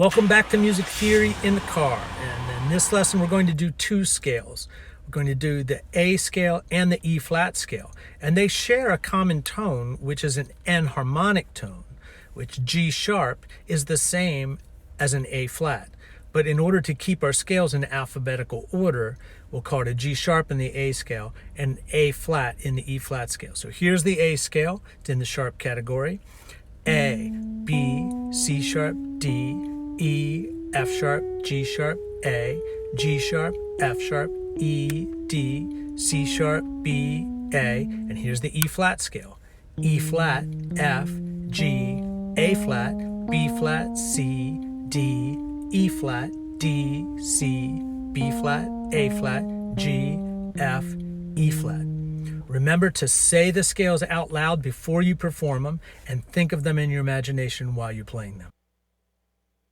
Welcome back to Music Theory in the Car. And in this lesson, we're going to do two scales. We're going to do the A scale and the E flat scale. And they share a common tone, which is an enharmonic tone, which G sharp is the same as an A flat. But in order to keep our scales in alphabetical order, we'll call it a G sharp in the A scale and A flat in the E flat scale. So here's the A scale. It's in the sharp category. A, B, C sharp, D, E, F sharp, G sharp, A, G sharp, F sharp, E, D, C sharp, B, A, and here's the E flat scale. E flat, F, G, A flat, B flat, C, D, E flat, D, C, B flat, A flat, G, F, E flat. Remember to say the scales out loud before you perform them and think of them in your imagination while you're playing them.